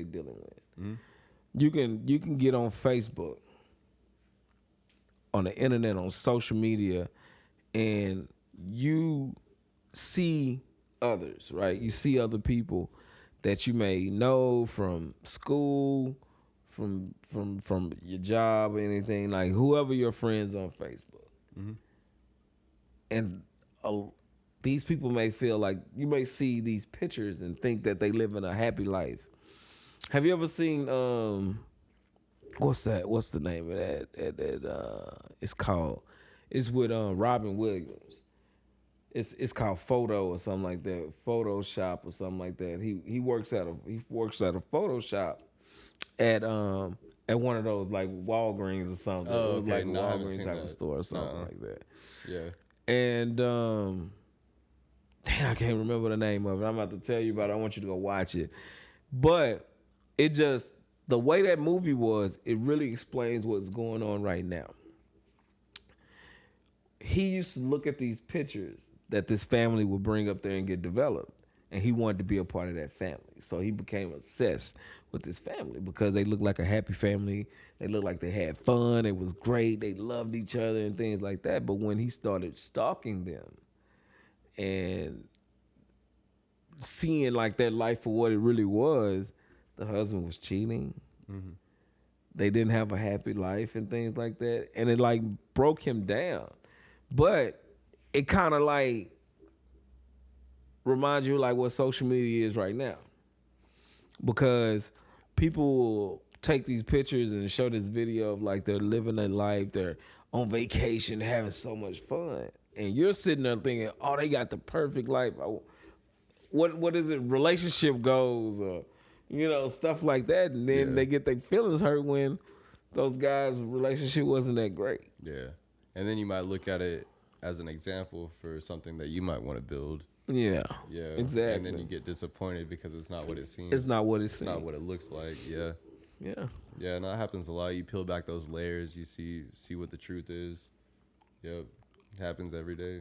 they're dealing with. Mm-hmm. You can get on Facebook, on the internet, on social media, and you see others, right? You see other people that you may know from school, from your job, or anything, like whoever your friends on Facebook. Mm-hmm. And these people may feel like, you may see these pictures and think that they live in a happy life. Have you ever seen what's the name of that it's with Robin Williams. It's called Photo or something like that, Photoshop or something like that. He works at a Photoshop at one of those like Walgreens or something. Oh, okay. Like a No, I haven't Walgreens seen type that. of store or something like that. Yeah. And damn, I can't remember the name of it. I'm about to tell you about it. I want you to go watch it. But it just, the way that movie was, it really explains what's going on right now. He used to look at these pictures that this family would bring up there and get developed, and he wanted to be a part of that family. So he became obsessed with this family because they looked like a happy family. They looked like they had fun. It was great. They loved each other and things like that. But when he started stalking them and seeing like their life for what it really was, the husband was cheating. Mm-hmm. They didn't have a happy life and things like that. And it like broke him down. But it kind of like reminds you like what social media is right now. Because people will take these pictures and show this video of like they're living their life, they're on vacation, having so much fun. And you're sitting there thinking, oh, they got the perfect life. What is it? Relationship goals or, stuff like that. And then they get their feelings hurt when those guys' relationship wasn't that great. Yeah. And then you might look at it as an example for something that you might want to build. Yeah. Yeah. Exactly. And then you get disappointed because it's not what it seems. It's not what it seems. seems. It's not what it looks like. Yeah. Yeah. Yeah, and that happens a lot. You peel back those layers, you see what the truth is. Yep. It happens every day.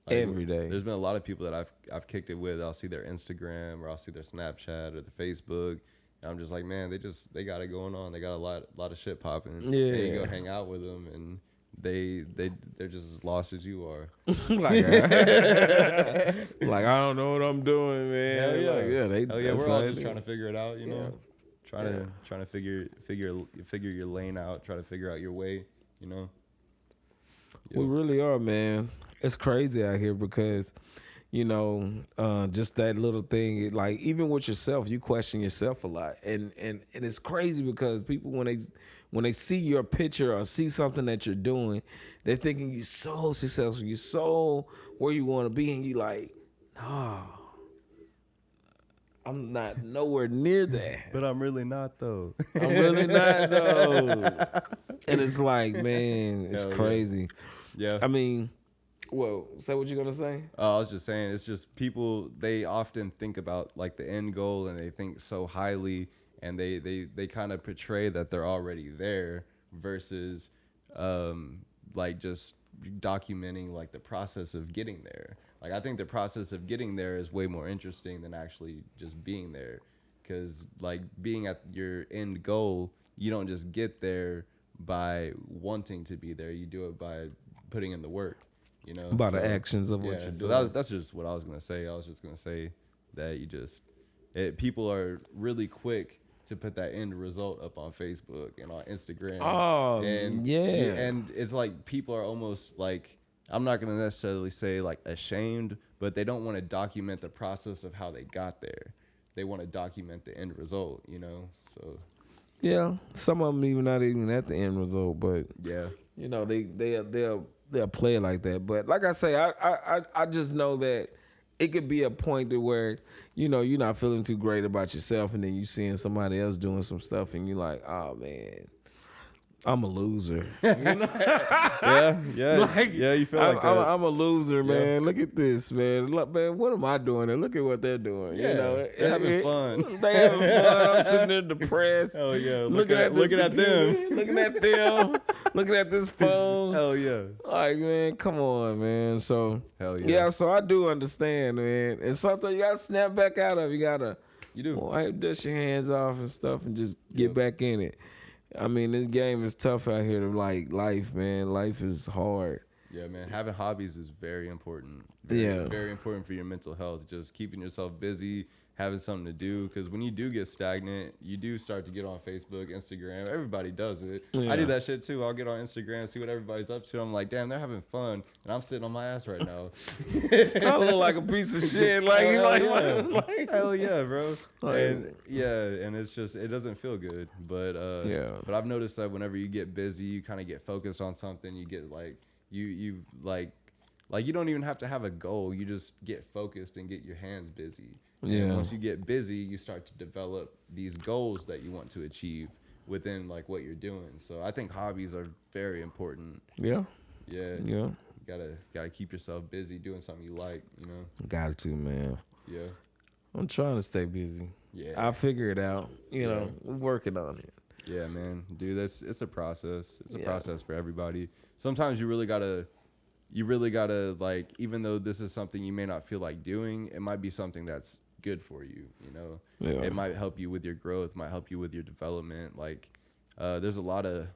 Every day. There's been a lot of people that I've kicked it with. I'll see their Instagram or I'll see their Snapchat or their Facebook. And I'm just like, man, they got it going on. They got a lot of shit popping. Yeah. And you go hang out with them and they're just as lost as you are. like I don't know what I'm doing, man. Hell yeah. Like, we're all just trying to figure it out, you know. Yeah. Trying to figure your lane out, try to figure out your way, you know. We really are, man. It's crazy out here because, just that little thing, like even with yourself, you question yourself a lot. And it's crazy because people, when they see your picture or see something that you're doing, they're thinking you're so successful, you're so where you want to be, and you like, no, I'm not nowhere near that. But I'm really not, though. I'm really not, though. And it's like, man, it's crazy. Yeah. I mean, well, say what you're going to say? I was just saying, it's just people, they often think about like the end goal and they think so highly and they kind of portray that they're already there versus like just documenting like the process of getting there. Like I think the process of getting there is way more interesting than actually just being there, because like being at your end goal, you don't just get there by wanting to be there. You do it by putting in the work, you know, by the actions of what you're doing. So that's just what I was gonna say. I was just gonna say that people are really quick to put that end result up on Facebook and on Instagram. Oh, and and it's like people are almost like, I'm not gonna necessarily say like ashamed, but they don't want to document the process of how they got there. They want to document the end result, you know. So yeah, some of them even not even at the end result, but yeah, you know, they'll play it like that. But like I say, I just know that it could be a point to where, you know, you're not feeling too great about yourself, and then you seeing somebody else doing some stuff, and you're like, oh man, I'm a loser. You know? yeah, you feel like that. I'm a loser, man. Look at this, man. Look, man, what am I doing? And look at what they're doing. Yeah, you know, they're having fun. They having fun. I'm sitting there depressed. Hell yeah, looking at them, looking at this phone. Hell yeah. Like, man, come on, man. So hell yeah. Yeah, so I do understand, man. And sometimes you gotta snap back out of it. You You do. Wipe, dust your hands off and stuff and just get back in it. I mean, this game is tough out here to like life, man. Life is hard. Yeah, man. Having hobbies is very important. Very important for your mental health. Just keeping yourself busy, having something to do. Because when you do get stagnant, you do start to get on Facebook, Instagram. Everybody does it. Yeah. I do that shit too. I'll get on Instagram, see what everybody's up to. I'm like, damn, they're having fun, and I'm sitting on my ass right now. I look like a piece of shit. Hell yeah, bro. And it's just, it doesn't feel good. But but I've noticed that whenever you get busy, you kind of get focused on something. You get like you don't even have to have a goal. You just get focused and get your hands busy. Yeah. And once you get busy, you start to develop these goals that you want to achieve within like what you're doing. So I think hobbies are very important. Yeah. Yeah. Yeah. You gotta keep yourself busy doing something you like, you know? Got to, man. Yeah. I'm trying to stay busy. Yeah. I'll figure it out. You know, we're working on it. Yeah, man. Dude, it's a process. It's a process for everybody. Sometimes you really gotta like, even though this is something you may not feel like doing, it might be something that's good for you, you know? Yeah. It might help you with your growth, might help you with your development. Like, there's a lot of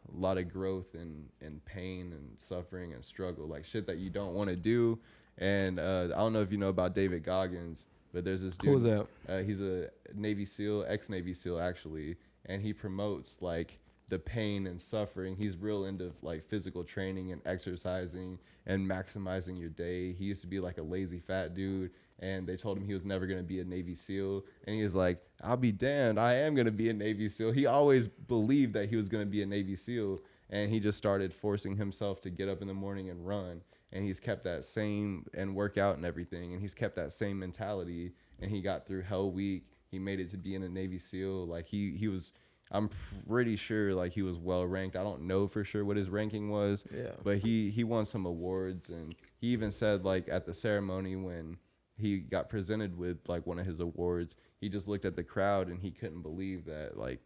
growth and pain and suffering and struggle, like shit that you don't want to do. And I don't know if you know about David Goggins, but there's this dude. Who's that? He's a Navy SEAL, ex-Navy SEAL actually, and he promotes like the pain and suffering. He's real into like physical training and exercising and maximizing your day. He used to be like a lazy fat dude, and they told him he was never going to be a Navy SEAL. And he was like, I'll be damned, I am going to be a Navy SEAL. He always believed that he was going to be a Navy SEAL, and he just started forcing himself to get up in the morning and run. And he's kept that same, and work out and everything, and he's kept that same mentality, and he got through Hell Week. He made it to being a Navy SEAL. Like he was, I'm pretty sure like he was well ranked. I don't know for sure what his ranking was, but he won some awards. And he even said like at the ceremony when he got presented with like one of his awards, he just looked at the crowd and he couldn't believe that, like,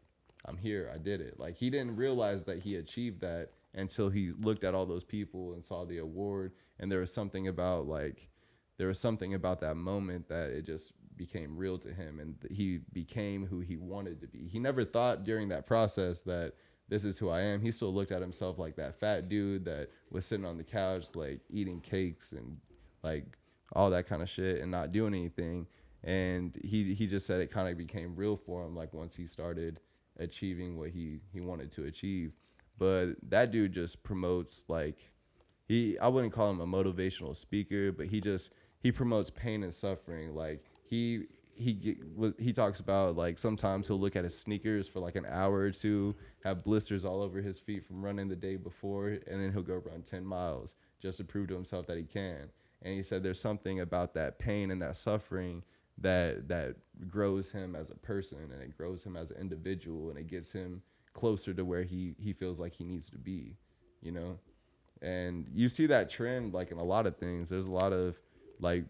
I'm here, I did it. Like, he didn't realize that he achieved that until he looked at all those people and saw the award. And there was something about that moment that it just became real to him, and he became who he wanted to be. He never thought during that process that this is who I am. He still looked at himself like that fat dude that was sitting on the couch, like eating cakes and like all that kind of shit and not doing anything. And he just said it kind of became real for him, like once he started achieving what he wanted to achieve. But that dude just promotes, like, I wouldn't call him a motivational speaker, but he promotes pain and suffering. Like he talks about, like, sometimes he'll look at his sneakers for like an hour or two, have blisters all over his feet from running the day before, and then he'll go run 10 miles just to prove to himself that he can. And he said there's something about that pain and that suffering that grows him as a person, and it grows him as an individual, and it gets him closer to where he feels like he needs to be, you know? And you see that trend like in a lot of things. There's a lot of like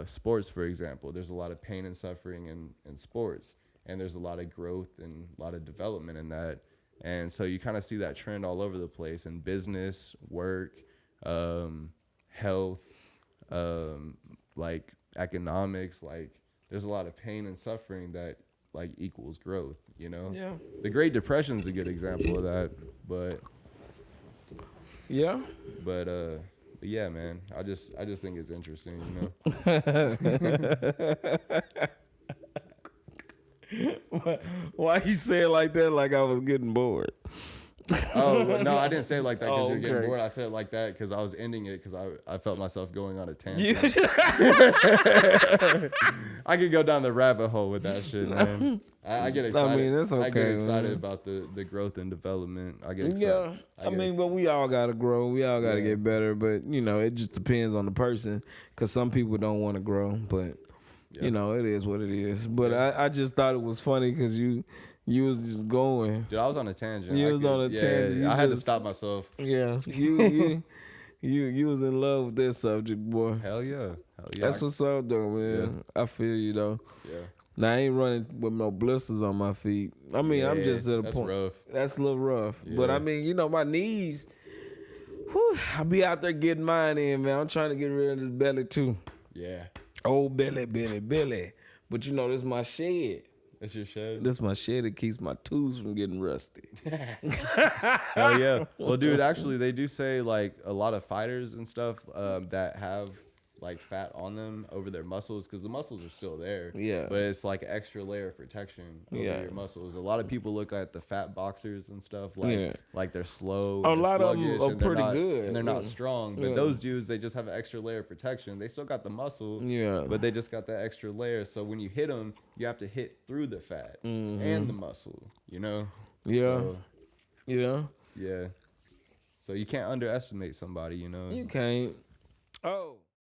sports, for example. There's a lot of pain and suffering in sports, and there's a lot of growth and a lot of development in that. And so you kind of see that trend all over the place in business, work, health, like economics. Like there's a lot of pain and suffering that like equals growth, you know? Yeah. The Great Depression is a good example of that, but yeah. But yeah, man, I just think it's interesting, you know. Why you say it like that? Like I was getting bored. Oh, well, no, I didn't say it like that because you're getting okay. bored. I said it like that because I was ending it because I felt myself going on a tangent. I could go down the rabbit hole with that shit, man. I get excited. I mean, that's okay. I get excited man. about the growth and development. I get excited. Yeah, I mean, but we all gotta grow. We all gotta get better. But you know, it just depends on the person. Cause some people don't want to grow, but you know, it is what it is. But I just thought it was funny because you was just going. Dude, I was on a tangent. You was on a tangent. I had to stop myself. Yeah, you was in love with that subject, boy. Hell yeah. That's what's up, though, man. Yeah. I feel you, though. Yeah. Now, I ain't running with no blisters on my feet. I mean, I'm just at a point. Rough. That's a little rough. Yeah. But, I mean, you know, my knees, I be out there getting mine in, man. I'm trying to get rid of this belly, too. Yeah. Old belly. But, you know, this is my shed. That's your shed? This my shed. It keeps my tools from getting rusty. Hell yeah. Well, dude, actually, they do say like a lot of fighters and stuff that have like fat on them over their muscles, because the muscles are still there. Yeah. But it's like an extra layer of protection over your muscles. A lot of people look at the fat boxers and stuff like they're slow. A and lot of them sluggish, are and they're pretty not, good. and they're not strong. But Yeah. those dudes, they just have an extra layer of protection. They still got the muscle. Yeah. But they just got that extra layer. So when you hit them, you have to hit through the fat and the muscle. You know. Yeah. So, Yeah. yeah. So you can't underestimate somebody, you know. You can't. Oh.